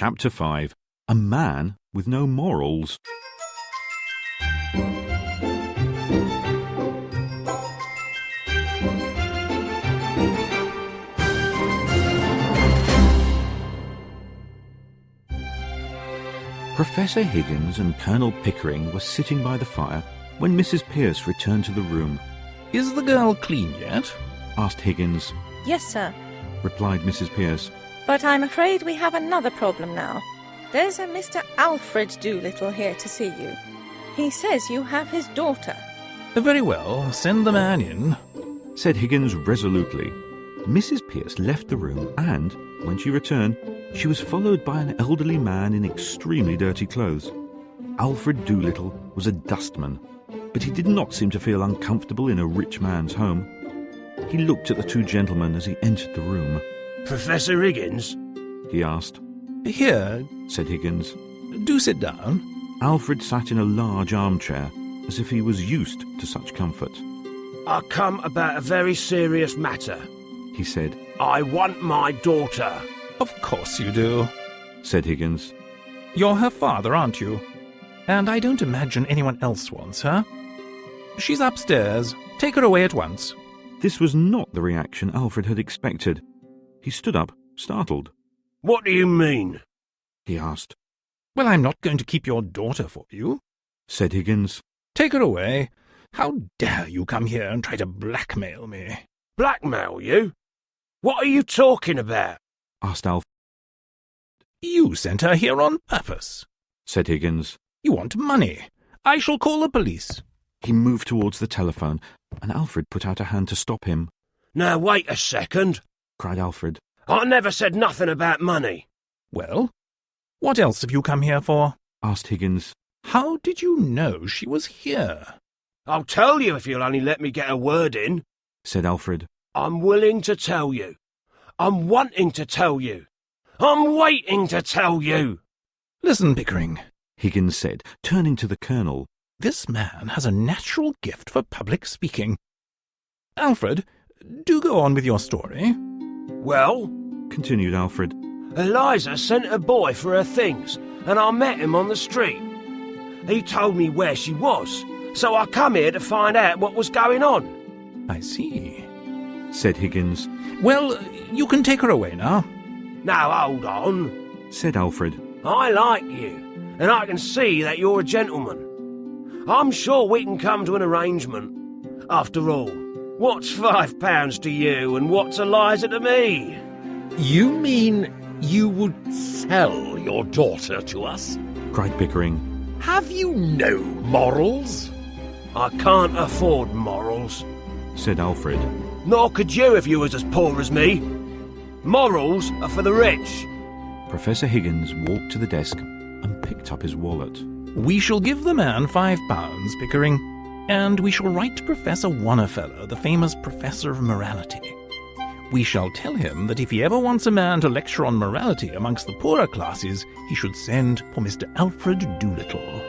Chapter 5. A Man with No Morals. Professor Higgins and Colonel Pickering were sitting by the fire when Mrs. Pierce returned to the room. "Is the girl clean yet?" asked Higgins. "Yes, sir. Replied Mrs. Pierce. But I'm afraid we have another problem now. There's a Mr. Alfred Doolittle here to see you. He says you have his daughter." "Very well, send the man in," said Higgins resolutely. Mrs. Pierce left the room and, when she returned, she was followed by an elderly man in extremely dirty clothes. Alfred Doolittle was a dustman, but he did not seem to feel uncomfortable in a rich man's home. He looked at the two gentlemen as he entered the room. "Professor Higgins?" he asked. "Here, said Higgins. do sit down." Alfred sat in a large armchair, as if he was used to such comfort. "I come about a very serious matter," he said. "I want my daughter." "Of course you do," said Higgins. "You're her father, aren't you? And I don't imagine anyone else wants her. She's upstairs. Take her away at once." This was not the reaction Alfred had expected. He stood up, startled. "What do you mean?" he asked. "Well, I'm not going to keep your daughter for you," said Higgins. "Take her away. How dare you come here and try to blackmail me?" "Blackmail you? What are you talking about?" asked Alfred. "You sent her here on purpose," said Higgins. "You want money. I shall call the police." He moved towards the telephone, and Alfred put out a hand to stop him. "Now, wait a second," cried Alfred. "I never said nothing about money." "Well, what else have you come here for?" asked Higgins. "How did you know she was here?" "I'll tell you if you'll only let me get a word in," said Alfred. "I'm willing to tell you. I'm wanting to tell you. I'm waiting to tell you." "Listen, Pickering," Higgins said, turning to the Colonel. "This man has a natural gift for public speaking. Alfred, do go on with your story." "Well," continued Alfred, "Eliza sent a boy for her things, and I met him on the street. He told me where she was, so I come here to find out what was going on." "I see," said Higgins. "Well, you can take her away now." "Now, hold on," said Alfred. "I like you, and I can see that you're a gentleman. I'm sure we can come to an arrangement. After all, what's £5 to you and what's Eliza to me?" "You mean you would sell your daughter to us?" cried Pickering. "Have you no morals?" "I can't afford morals," said Alfred. "Nor could you if you was as poor as me. Morals are for the rich." Professor Higgins walked to the desk and picked up his wallet. "We shall give the man £5, Pickering, and we shall write to Professor Wonnefeller, the famous professor of morality. We shall tell him that if he ever wants a man to lecture on morality amongst the poorer classes, he should send for Mr. Alfred Doolittle."